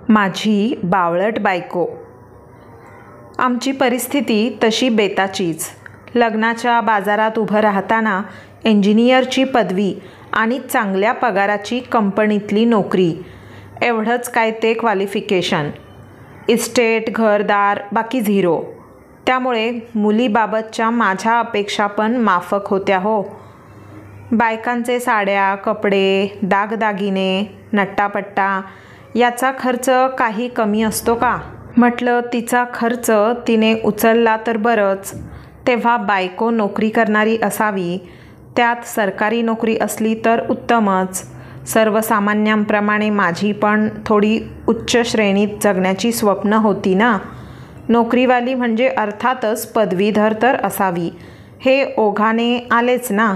माझी बावळट बायको. आमची परिस्थिती तशी बेताचीच. लग्नाच्या बाजारात उभं राहताना इंजिनियरची पदवी आणि चांगल्या पगाराची कंपनीतली नोकरी, एवढंच काय ते क्वालिफिकेशन. इस्टेट, घरदार, बाकी झिरो. त्यामुळे मुलीबाबतच्या माझ्या अपेक्षा पण माफक होत्या हो. बायकांचे साड्या, कपडे, दागदागिने, नट्टापट्टा याचा खर्च काही कमी असतो का? म्हटलं तिचा खर्च तिने उचलला तर बरंच. तेव्हा बायको नोकरी करणारी असावी, त्यात सरकारी नोकरी असली तर उत्तमच. सर्वसामान्यांप्रमाणे माझी पण थोडी उच्च श्रेणीत जगण्याची स्वप्न होती ना. नोकरीवाली म्हणजे अर्थातच पदवीधर तर असावी, हे ओघाने आलेच ना.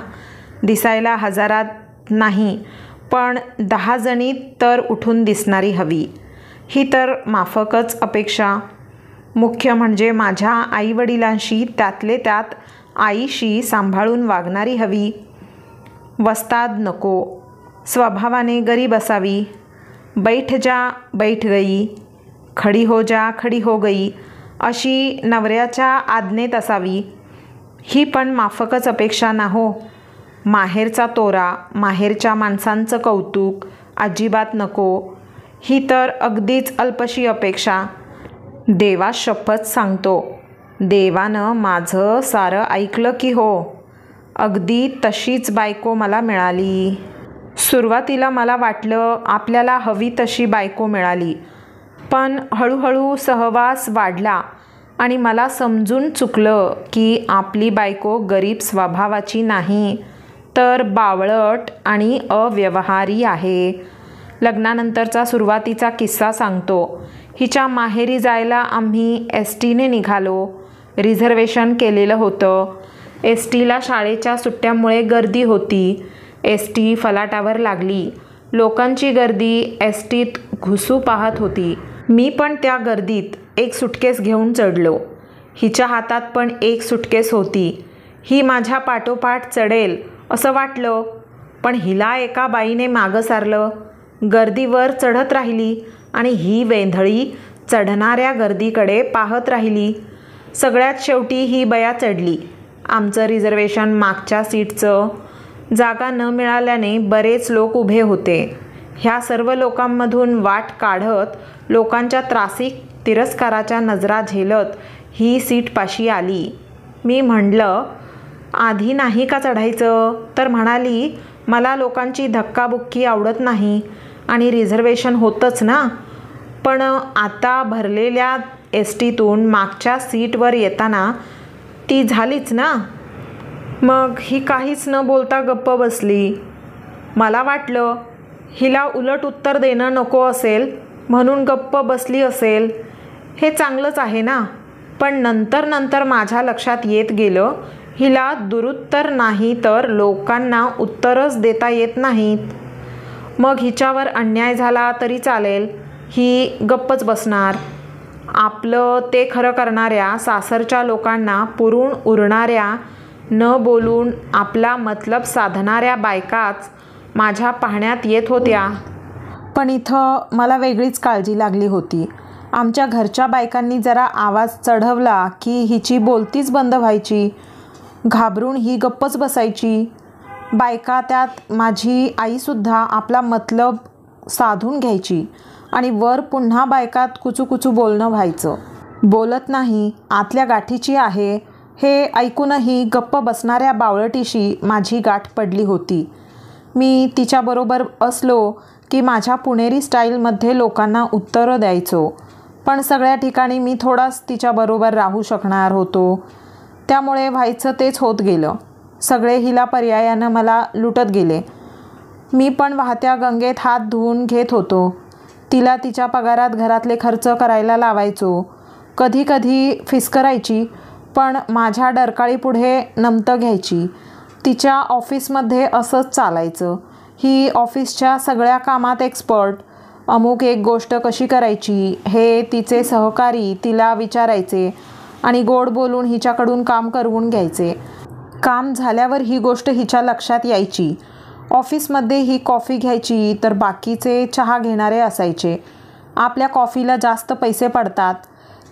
दिसायला हजारात नाही, पण 10 जणी तर उठून दिसणारी हवी, ही तर माफकच अपेक्षा. मुख्य म्हणजे माझ्या आईवडिलांशी, त्यातले त्यात आईशी सांभाळून वागणारी हवी. वस्ताद नको. स्वभावाने गरीब असावी. बैठ जा बैठ गई, खडी हो जा खडी हो गई अशी नवऱ्याच्या आज्ञेत असावी, ही पण माफकच अपेक्षा ना हो. माहेरचा तोरा, माहेरच्या माणसांचं कौतुक अजिबात नको, ही तर अगदीच अल्पशी अपेक्षा. देवा शपथ सांगतो, देवानं माझं सारं ऐकलं की हो. अगदी तशीच बायको मला मिळाली. सुरुवातीला मला वाटलं आपल्याला हवी तशी बायको मिळाली, पण हळूहळू सहवास वाढला आणि मला समजून चुकलं की आपली बायको गरीब स्वभावाची नाही, तर बावळट आणि अव्यवहारी आहे. लग्नानंतरचा सुरुवातीचा किस्सा सांगतो. हिच्या माहेरी जायला आम्ही एसटीने निघालो. रिझर्वेशन केलेलं होतं. एसटीला शाळेच्या सुट्ट्यामुळे गर्दी होती. एसटी फलाटावर लागली. लोकांची गर्दी एसटीत घुसू पाहत होती. मी पण त्या गर्दीत एक सुटकेस घेऊन चढलो. हिच्या हातात पण एक सुटकेस होती. ही माझ्या पाठोपाठ चढेल असं वाटलं, पण हिला एका बाईने मागं सारलं. गर्दीवर चढत राहिली आणि ही वेंधळी चढणाऱ्या गर्दीकडे पाहत राहिली. सगळ्यात शेवटी ही बया चढली. आमचं रिझर्वेशन मागच्या सीटचं. जागा न मिळाल्याने बरेच लोक उभे होते. ह्या सर्व लोकांमधून वाट काढत, लोकांच्या त्रासिक तिरस्काराच्या नजरा झेलत ही सीटपाशी आली. मी म्हणलं, आधी नाही का चढायचं? तर म्हणाली, मला लोकांची धक्काबुक्की आवडत नाही आणि रिझर्वेशन होतंच ना. पण आता भरलेल्या एसटीतून मागच्या सीटवर येताना ती झालीच ना. मग ही काहीच न बोलता गप्प बसली. मला वाटलं हिला उलट उत्तर देणं नको असेल म्हणून गप्प बसली असेल. हे चांगलंच आहे ना. पण नंतर माझ्या लक्षात येत गेलं, हिला दुरुत्तर नाही तर लोकांना उत्तरच देता येत नाहीत. मग हिच्यावर अन्याय झाला तरी चालेल, ही गप्पच बसणार. आपलं ते खरं करणाऱ्या सासरच्या लोकांना पुरून उरणाऱ्या, न बोलून आपला मतलब साधणाऱ्या बायकाच माझ्या पाहण्यात येत होत्या. पण इथं मला वेगळीच काळजी लागली होती. आमच्या घरच्या बायकांनी जरा आवाज चढवला की हिची बोलतीच बंद व्हायची. घाबरून ही गप्पच बसायची. बायका, त्यात माझी आईसुद्धा आपला मतलब साधून घ्यायची आणि वर पुन्हा बायकात कुचूकुचू बोलणं व्हायचं. बोलत नाही, आतल्या गाठीची आहे हे ऐकूनही गप्प बसणाऱ्या बावळटीशी माझी गाठ पडली होती. मी तिच्याबरोबर असलो की माझ्या पुणेरी स्टाईलमध्ये लोकांना उत्तरं द्यायचो, पण सगळ्या ठिकाणी मी थोडाच तिच्याबरोबर राहू शकणार होतो. त्यामुळे व्हायचं तेच होत गेलं. सगळे हिला पर्यायानं मला लुटत गेले. मी पण वाहत्या गंगेत हात धुवून घेत होतो. तिला तिच्या पगारात घरातले खर्च करायला लावायचो. कधी कधी फिस्करायची, पण माझ्या डरकाळीपुढे नमतं घ्यायची. तिच्या ऑफिसमध्ये असंच चालायचं. ही ऑफिसच्या सगळ्या कामात एक्सपर्ट. अमुक एक गोष्ट कशी करायची हे तिचे सहकारी तिला विचारायचे आणि गोड बोलून हिच्याकडून काम करवून घ्यायचे. काम झाल्यावर ही गोष्ट हिच्या लक्षात यायची. ऑफिसमध्ये ही कॉफी घ्यायची तर बाकीचे चहा घेणारे असायचे. आपल्या कॉफीला जास्त पैसे पडतात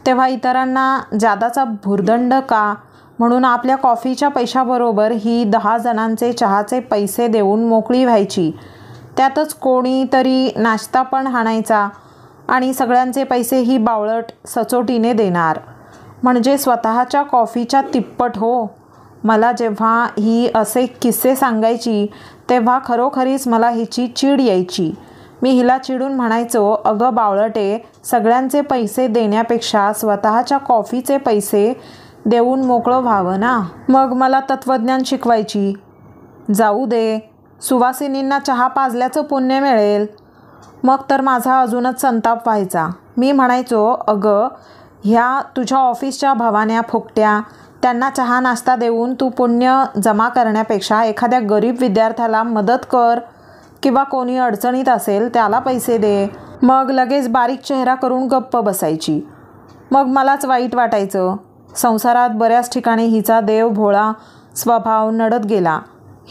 तेव्हा इतरांना जादाचा भुर्दंड का, म्हणून आपल्या कॉफीच्या पैशाबरोबर ही 10 जणांचे चहाचे पैसे देऊन मोकळी व्हायची. त्यातच कोणीतरी नाश्ता पण हाणायचा आणि सगळ्यांचे पैसे ही बावळट सचोटीने देणार, म्हणजे स्वतःच्या कॉफीच्या तिप्पट हो. मला जेव्हा ही असे किस्से सांगायची तेव्हा खरोखरीच मला हिची चीड यायची. मी हिला चिडून म्हणायचो, अगं बावळटे, सगळ्यांचे पैसे देण्यापेक्षा स्वतःच्या कॉफीचे पैसे देऊन मोकळं व्हावं ना. मग मला तत्त्वज्ञान शिकवायची. जाऊ दे, सुवासिनींना चहा पाजल्याचं पुण्य मिळेल. मग तर माझा अजूनच संताप व्हायचा. मी म्हणायचो, अगं ह्या तुझ्या ऑफिसच्या भवान्या फुकट्या, त्यांना चहा नाश्ता देऊन तू पुण्य जमा करण्यापेक्षा एखाद्या गरीब विद्यार्थ्याला मदत कर किंवा कोणी अडचणीत असेल त्याला पैसे दे. मग लगेच बारीक चेहरा करून गप्प बसायची. मग मलाच वाईट वाटायचं. संसारात बऱ्याच ठिकाणी हिचा देवभोळा स्वभाव नडत गेला.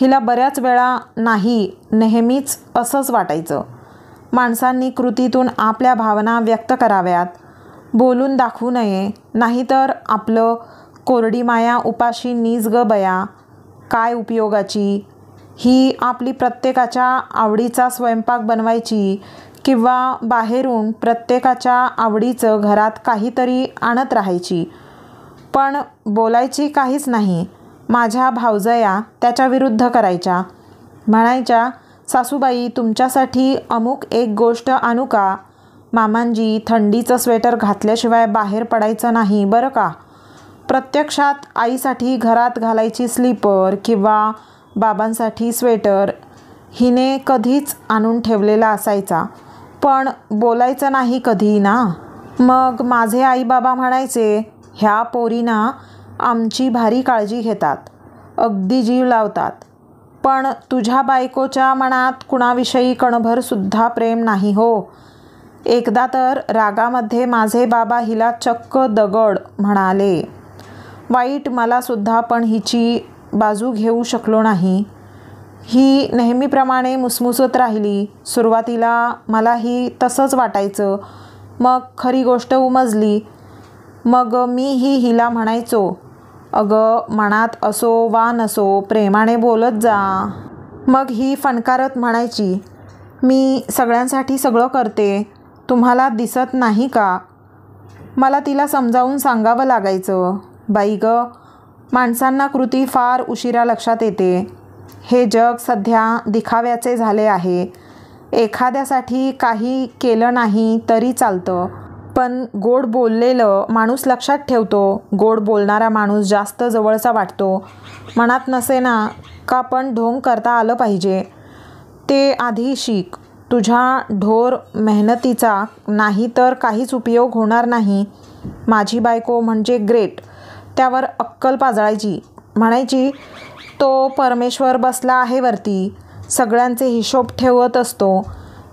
हिला बऱ्याच वेळा नाही, नेहमीच असंच वाटायचं. माणसांनी कृतीतून आपल्या भावना व्यक्त कराव्यात, बोलून दाखवू नये, नाहीतर आपलं कोरडी माया उपाशी नीज ग बया, काय उपयोगाची. ही आपली प्रत्येकाच्या आवडीचा स्वयंपाक बनवायची किंवा बाहेरून प्रत्येकाच्या आवडीचं घरात काहीतरी आणत राहायची, पण बोलायची काहीच नाही. माझ्या भावजया त्याच्या विरुद्ध करायच्या. म्हणायच्या, सासूबाई तुमच्यासाठी अमुक एक गोष्ट आणू का? मामांजी, थंडीचं स्वेटर घातल्याशिवाय बाहेर पडायचं नाही बरं का. प्रत्यक्षात आईसाठी घरात घालायची स्लीपर किंवा बाबांसाठी स्वेटर हिने कधीच आणून ठेवलेला असायचा, पण बोलायचं नाही कधी ना. मग माझे आई बाबा म्हणायचे, ह्या पोरींना आमची भारी काळजी घेतात, अगदी जीव लावतात, पण तुझ्या बायकोच्या मनात कुणाविषयी कणभरसुद्धा प्रेम नाही हो. एकदा तर रागामध्ये माझे बाबा हिला चक्क दगड म्हणाले. वाईट मलासुद्धा, पण हिची बाजू घेऊ शकलो नाही. ही नेहमीप्रमाणे मुसमुसत राहिली. सुरुवातीला मलाही तसंच वाटायचं. मग खरी गोष्ट उमजली. मग मीही हिला म्हणायचो, अगं मनात असो वा नसो प्रेमाने बोलत जा. मग ही फणकारत म्हणायची, मी सगळ्यांसाठी सगळं करते, तुम्हाला दिसत नाही का. मला तिला समजावून सांगावं लागायचं. बाई ग, माणसांना कृती फार उशिरा लक्षात येते. हे जग सध्या दिखाव्याचे झाले आहे. एखाद्यासाठी काही केलं नाही तरी चालतं, पण गोड बोललेलं माणूस लक्षात ठेवतो. गोड बोलणारा माणूस जास्त जवळचा वाटतो. मनात नसेना का पण ढोंग करता आलं पाहिजे. ते आधी शिक. तुझ्या ढोर मेहनतीचा नाही तर काहीच उपयोग होणार नाही. माझी बायको म्हणजे ग्रेट. त्यावर अक्कल पाजळायची. म्हणायची, तो परमेश्वर बसला आहे वरती, सगळ्यांचे हिशोब ठेवत असतो.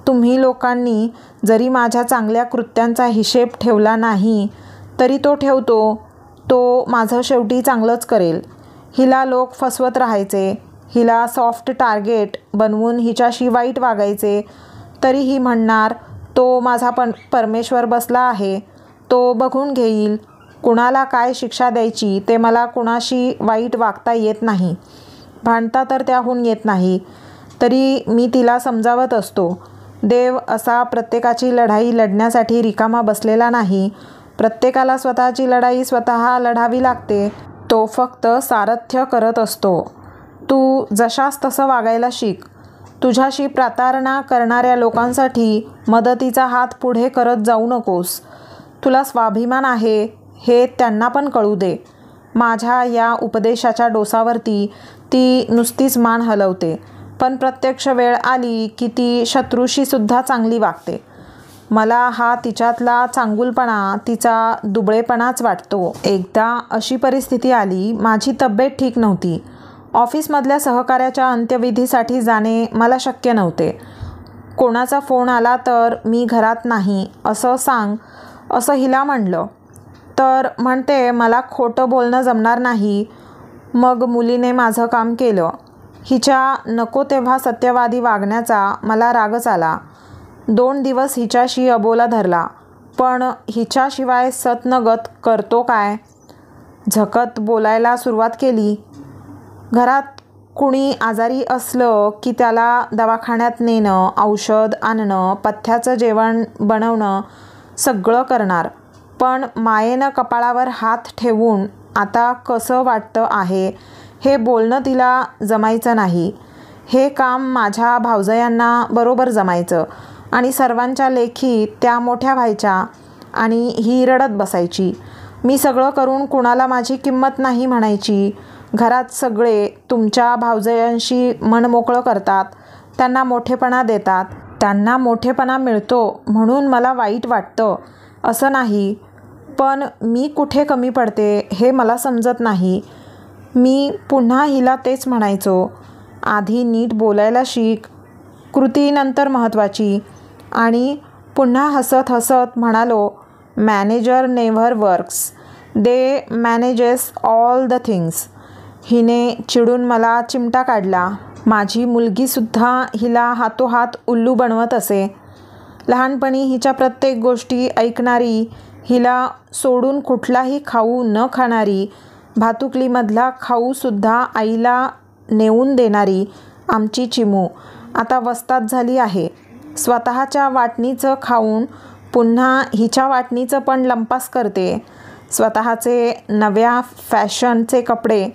तुम्ही लोकांनी जरी माझ्या चांगल्या कृत्यांचा हिशेब ठेवला नाही तरी तो ठेवतो. तो माझं शेवटी चांगलंच करेल. हिला लोक फसवत राहायचे. हिला सॉफ्ट टार्गेट बनवून हिच्याशी वाईट वागायचे. तरी ही म्हणणार, तो माझा परमेश्वर बसला आहे, तो बघून घेईल. कुणाला काय शिक्षा द्यायची ते मला कुणाशी वाईट वागता येत नाही. भांडता तर त्याहून येत नाही. तरी मी तिला समजावत असतो, देव असा प्रत्येकाची लढाई लढण्यासाठी रिकामा बसलेला नाही. प्रत्येकाला स्वतःची लढाई स्वतः लढावी लागते. तो फक्त सारथ्य करत असतो. तू जशास तसं वागायला शिक. तुझ्याशी प्रतारणा करणाऱ्या लोकांसाठी मदतीचा हात पुढे करत जाऊ नकोस. तुला स्वाभिमान आहे हे त्यांना पण कळू दे. माझ्या या उपदेशाच्या डोसावरती ती नुसतीच मान हलवते, पण प्रत्यक्ष वेळ आली की ती शत्रूशी सुद्धा चांगली वागते. मला हा तिच्यातला चांगुलपणा, तिचा दुबळेपणाच वाटतो. एकदा अशी परिस्थिती आली, माझी तब्येत ठीक नव्हती. ऑफिसमधल्या सहकार्याच्या अंत्यविधीसाठी जाणे मला शक्य नव्हते. कोणाचा फोन आला तर मी घरात नाही असं सांग असं हिला म्हणलं तर म्हणते, मला खोटं बोलणं जमणार नाही. मग मुलीने माझं काम केलं. हिच्या नको तेव्हा सत्यवादी वागण्याचा मला रागच आला. 2 दिवस हिच्याशी अबोला धरला, पण हिच्याशिवाय सतनगत करतो काय? झकत बोलायला सुरुवात केली. घरात कुणी आजारी असलं की त्याला दवाखान्यात नेणं, औषध आणणं, पथ्याचं जेवण बनवणं सगळं करणार. पण मायेनं कपाळावर हात ठेवून आता कसं वाटतं आहे हे बोलणं तिला जमायचं नाही. हे काम माझ्या भावजयांना बरोबर जमायचं आणि सर्वांच्या लेखी त्या मोठ्या व्हायच्या आणि ही रडत बसायची. मी सगळं करून कुणाला माझी किंमत नाही म्हणायची. घरात सगळे तुमच्या भावजयांशी मन मोकळं करतात, त्यांना मोठेपणा देतात. त्यांना मोठेपणा मिळतो म्हणून मला वाईट वाटतं असं नाही, पण मी कुठे कमी पडते हे मला समजत नाही. मी पुन्हा हिला तेच म्हणायचो, आधी नीट बोलायला शिक, कृती नंतर महत्त्वाची. आणि पुन्हा हसत हसत म्हणालो, manager never works, they manages all the things. हिने चिडून मला चिमटा काढला. माझी मुलगीसुद्धा हिला हातोहात उल्लू बनवत असे. लहानपणी हिच्या प्रत्येक गोष्टी ऐकणारी, हिला सोडून कुठलाही खाऊ न खाणारी, भातुकलीमधला खाऊसुद्धा आईला नेऊन देणारी आमची चिमू आता वस्ताद झाली आहे. स्वतःच्या वाटणीचं खाऊन पुन्हा हिच्या वाटणीचं पण लंपास करते. स्वतःचे नव्या फॅशनचे कपडे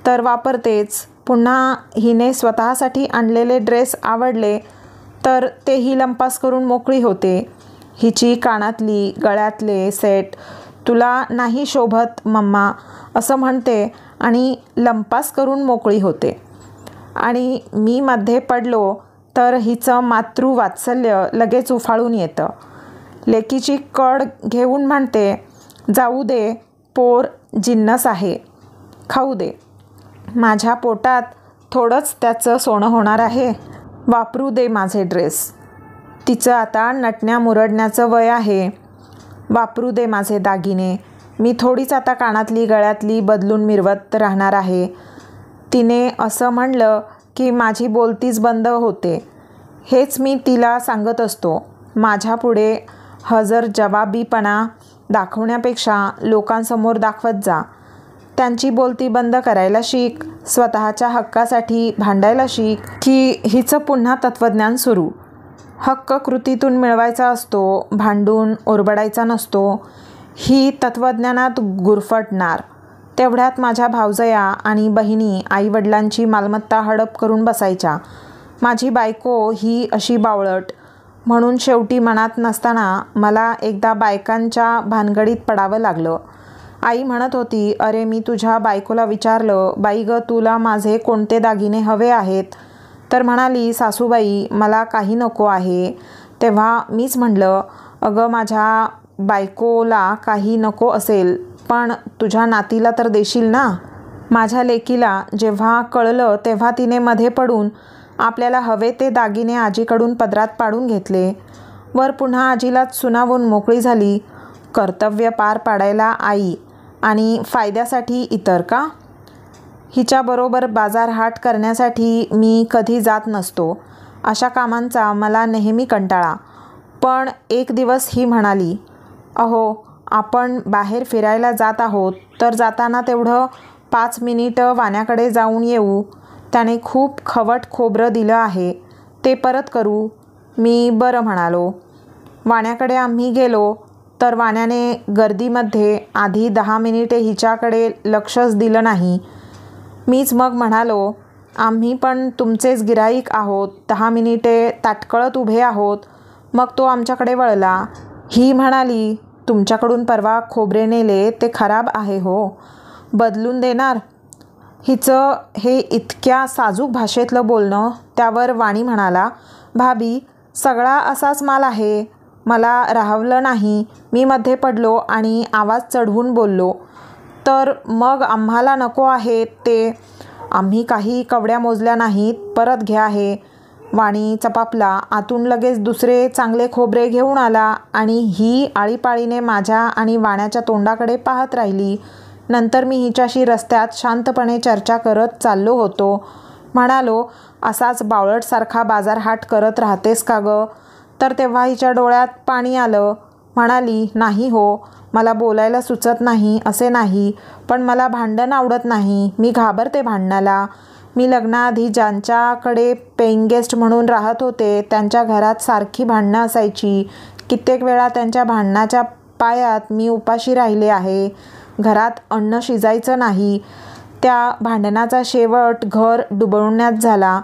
तर वापरतेच, पुन्हा हिने स्वतःसाठी आणलेले ड्रेस आवडले तर तेही लंपास करून मोकळी होते. हिची कानातली, गळ्यातले सेट तुला नाही शोभत मम्मा असं म्हणते आणि लंपास करून मोकळी होते. आणि मी मध्ये पडलो तर हिचं मातृवात्सल्य लगेच उफाळून येतं. लेकीची कड घेऊन म्हणते, जाऊ दे, पोर जिन्नस आहे, खाऊ दे. माझ्या पोटात थोडंच त्याचं सोनं होणार आहे, वापरू दे माझे ड्रेस. तिचं आता नटण्या मुरडण्याचं वय आहे, वापरू दे माझे दागिने. मी थोडीच आता कानातली गळ्यातली बदलून मिरवत राहणार आहे. तिने असं म्हणलं की माझी बोलतीच बंद होते. हेच मी तिला सांगत असतो, माझ्यापुढे हजरजबाबीपणा दाखवण्यापेक्षा लोकांसमोर दाखवत जा. त्यांची बोलती बंद करायला शिक, स्वतःच्या हक्कासाठी भांडायला शिक. की हिचं पुन्हा तत्त्वज्ञान सुरू. हक्क कृतीतून मिळवायचा असतो, भांडून ओरबडायचा नसतो. ही तत्त्वज्ञानात गुरफटणार. तेवढ्यात माझ्या भावजया आणि बहिणी आईवडिलांची मालमत्ता हडप करून बसायच्या. माझी बायको ही अशी बावळट. म्हणून शेवटी मनात नसताना मला एकदा बायकांच्या भानगडीत पडावं लागलं. आई म्हणत होती, अरे मी तुझ्या बायकोला विचारलं, बाई गं तुला माझे कोणते दागिने हवे आहेत? तर म्हणाली, सासूबाई मला काही नको आहे. तेव्हा मीच म्हणलं, अगं माझ्या बायकोला काही नको असेल पण तुझ्या नातीला तर देशील ना. माझ्या लेकीला जेव्हा कळलं तेव्हा तिने मध्ये पडून आपल्याला हवे ते दागिने आजीकडून पदरात पाडून घेतले. वर पुन्हा आजीलाच सुनावून मोकळी झाली. कर्तव्य पार पाडायला आई आणि फायद्यासाठी इतर का? हिच्याबरोबर बाजारहाट करण्यासाठी मी कधी जात नसतो. अशा कामांचा मला नेहमी कंटाळा. पण एक दिवस ही म्हणाली, अहो आपण बाहेर फिरायला जात आहोत तर जाताना तेवढं 5 मिनिटं वाण्याकडे जाऊन येऊ. त्याने खूप खवट खोबरं दिलं आहे, ते परत करू. मी बरं म्हणालो. वाण्याकडे आम्ही गेलो तर वाण्याने गर्दीमध्ये आधी 10 मिनिटे हिच्याकडे लक्षच दिलं नाही. मीच मग म्हणालो, आम्ही पण तुमचेच गिऱ्हाईक आहोत, 10 मिनिटे ताटकळत उभे आहोत. मग तो आमच्याकडे वळला. ही म्हणाली, तुमच्याकडून परवा खोबरे नेले ते खराब आहे हो, बदलून देणार? हिचं हे इतक्या साजूक भाषेतलं बोलणं. त्यावर वाणी म्हणाला, भाभी सगळा असाच माल आहे. मला राहवलं नाही. मी मध्ये पडलो आणि आवाज चढवून बोललो, तर मग आम्हाला नको आहे ते. आम्ही काही कवड्या मोजल्या नाहीत, परत घ्या हे. वाणी चपापला. आतून लगेच दुसरे चांगले खोबरे घेऊन आला आणि ही आळीपाळीने माझ्या आणि वाण्याच्या तोंडाकडे पाहत राहिली. नंतर मी हिच्याशी रस्त्यात शांतपणे चर्चा करत चाललो होतो. म्हणालो, असाच बावळटसारखा बाजारहाट करत राहतेस का गं? तर तेव्हा हिच्या डोळ्यात पाणी आलं. म्हणाली, नाही हो, मला बोलायला सुचत नाही असे नाही, पण मला भांडण आवडत नाही. मी घाबरते भांडणाला. मी लग्नाआधी ज्यांच्याकडे पेईंग गेस्ट म्हणून राहत होते त्यांच्या घरात सारखी भांडणं असायची. कित्येक वेळा त्यांच्या भांडणाच्या पायात मी उपाशी राहिले आहे. घरात अन्न शिजायचं नाही. त्या भांडणाचा शेवट घर डुबवण्यात झाला.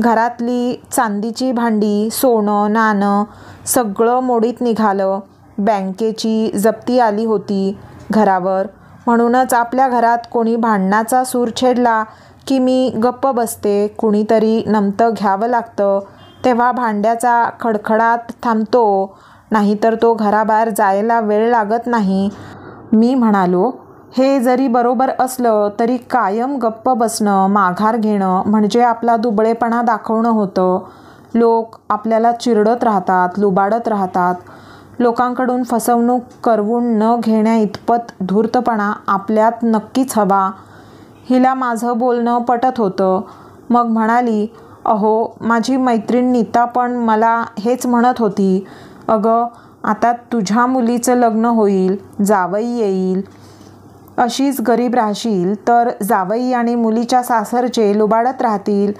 घरातली चांदीची भांडी, सोनं नाणं सगळं मोडीत निघालं. बँकेची जप्ती आली होती घरावर. म्हणूनच आपल्या घरात कोणी भांडणाचा सूर छेडला की मी गप्प बसते. कुणीतरी नमतं घ्यावं लागतं, तेव्हा भांड्याचा खडखडाट थांबतो, नाहीतर तो घराबाहेर जायला वेळ लागत नाही. मी म्हणालो, हे जरी बरोबर असलं तरी कायम गप्प बसणं, माघार घेणं म्हणजे आपला दुबळेपणा दाखवणं होतं. लोक आपल्याला चिरडत राहतात, लुबाडत राहतात. लोकांकडून फसवणूक करवून न घेण्या इतपत धूर्तपणा आपल्यात नक्कीच हवा. हिला माझं बोलणं पटत होतं. मग म्हणाली, अहो, माझी मैत्रीण नीता पण मला हेच म्हणत होती. अगं, आता तुझ्या मुलीचं लग्न होईल, जावई येईल, अशीच गरीब राहशील तर जावई आणि मुलीच्या सासरचे लुबाडत राहतील.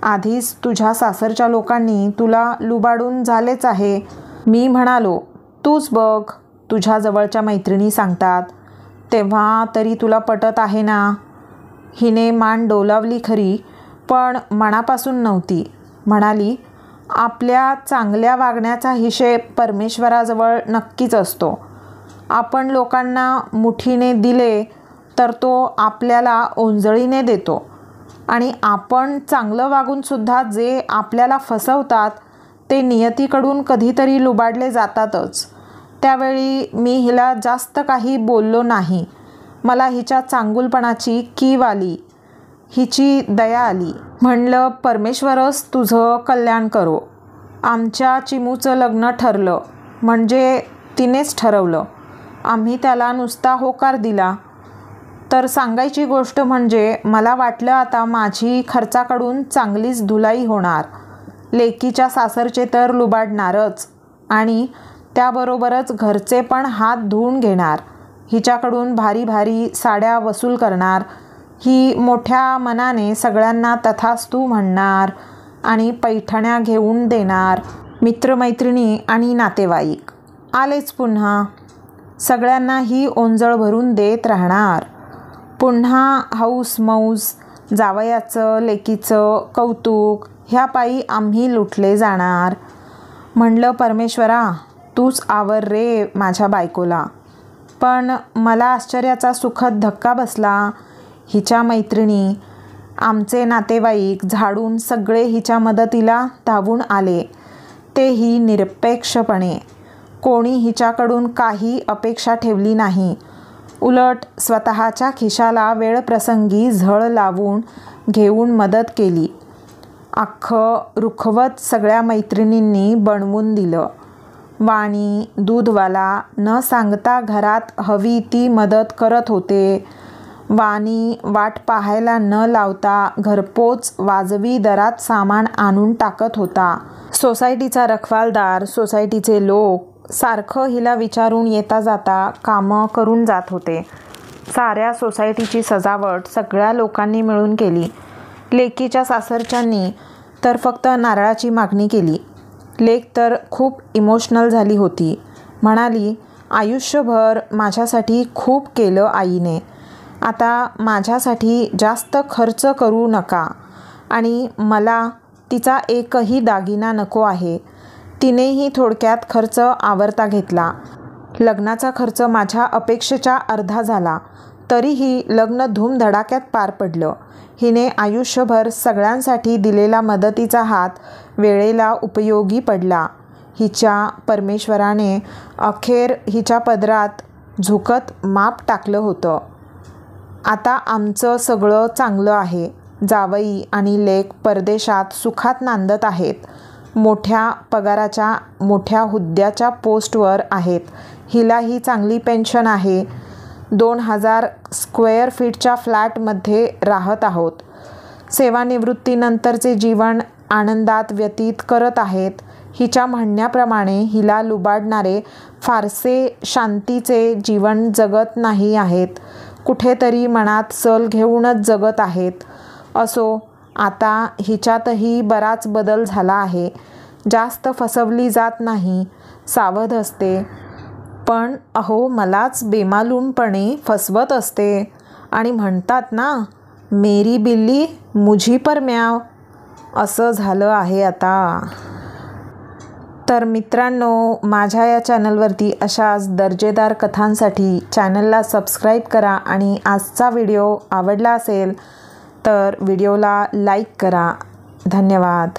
आधीच तुझ्या सासरच्या लोकांनी तुला लुबाडून झालेच आहे. मी म्हणालो, तूच बघ, तुझ्या जवळच्या मैत्रिणी सांगतात तेव्हा तरी तुला पटत आहे ना. हिने मान डोलावली खरी, पण मनापासून नव्हती. म्हणाली, आपल्या चांगल्या वागण्याचा हिशेब परमेश्वराजवळ नक्कीच असतो. आपण लोकांना मुठीने दिले तर तो आपल्याला ओंजळीने देतो. आणि आपण चांगलं वागूनसुद्धा जे आपल्याला फसवतात ते नियतीकडून कधीतरी लुबाडले जातातच. त्यावेळी मी हिला जास्त काही बोललो नाही. मला हिच्या चांगुलपणाची कीव आली, हिची दया आली. म्हणलं, परमेश्वरच तुझं कल्याण करो. आमच्या चिमूचं लग्न ठरलं म्हणजे तिनेच ठरवलं. आम्ही त्याला नुसता होकार दिला. तर सांगायची गोष्ट म्हणजे मला वाटलं आता माझी खर्चाकडून चांगलीच धुलाई होणार. लेकीच्या सासरचे तर लुबाडणारच आणि त्याबरोबरच घरचे पण हात धुवून घेणार. हिच्याकडून भारी भारी साड्या वसूल करणार. ही मोठ्या मनाने सगळ्यांना तथास्तू म्हणणार आणि पैठण्या घेऊन देणार. मित्रमैत्रिणी आणि नातेवाईक आलेच पुन्हा. सगळ्यांना ही ओंजळ भरून देत राहणार. पुन्हा हौस मौज, जावयाचं लेकीचं कौतुक ह्या पायी आम्ही लुटले जाणार. म्हणलं, परमेश्वरा तूच आवर रे माझ्या बायकोला. पण मला आश्चर्याचा सुखद धक्का बसला. हिच्या मैत्रिणी, आमचे नातेवाईक झाडून सगळे हिच्या मदतीला धावून आले. तेही निरपेक्षपणे. कोणी हिच्याकडून काही अपेक्षा ठेवली नाही. उलट स्वतःच्या खिशाला वेळप्रसंगी झळ लावून घेऊन मदत केली. अख्खं रुखवत सगळ्या मैत्रिणींनी बनवून दिलं. वाणी, दूधवाला न सांगता घरात हवी ती मदत करत होते. वाणी वाट पाहायला न लावता घरपोच वाजवी दरात सामान आणून टाकत होता. सोसायटीचा रखवालदार, सोसायटीचे लोक सारखं हिला विचारून येता जाता कामं करून जात होते. साऱ्या सोसायटीची सजावट सगळ्या लोकांनी मिळून केली. लेकीच्या सासरच्यांनी तर फक्त नारळाची मागणी केली. लेक तर खूप इमोशनल झाली होती. म्हणाली, आयुष्यभर माझ्यासाठी खूप केलं आईने. आता माझ्यासाठी जास्त खर्च करू नका आणि मला तिचा एकही दागिना नको आहे. तिनेही थोडक्यात खर्च आवरता घेतला. लग्नाचा खर्च माझ्या अपेक्षेच्या अर्धा झाला. तरीही लग्न धूमधडाक्यात पार पडलं. हिने आयुष्यभर सगळ्यांसाठी दिलेला मदतीचा हात वेळेला उपयोगी पडला. हिच्या परमेश्वराने अखेर हिच्या पदरात झुकत माप टाकलं होतं. आता आमचं सगळं चांगलं आहे. जावई आणि लेक परदेशात सुखात नांदत आहेत. मोठ्या पगाराच्या, मोठ्या हुद्द्याच्या पोस्टवर आहेत. हिलाही चांगली पेन्शन आहे. 2000 स्क्वेअर फीटच्या फ्लॅटमध्ये राहत आहोत. सेवानिवृत्तीनंतरचे जीवन आनंदात व्यतीत करत आहेत. हिच्या म्हणण्याप्रमाणे हिला लुबाडणारे फारसे शांतीचे जीवन जगत नाही आहेत, कुठेतरी मनात सल घेऊनच जगत आहेत. असो, आता हिच्यातही बराच बदल झाला आहे. जास्त फसवली जात नाही, सावध असते. पण अहो, मलाच बेमालूमपणे फसवत असते. आणि म्हणतात ना, मेरी बिल्ली मुझी पर म्याव, असं झालं आहे आता. तर मित्रांनो, माझ्या या चॅनलवरती अशाच दर्जेदार कथांसाठी चॅनलला सबस्क्राईब करा आणि आजचा व्हिडिओ आवडला असेल तर व्हिडिओला लाईक करा. धन्यवाद.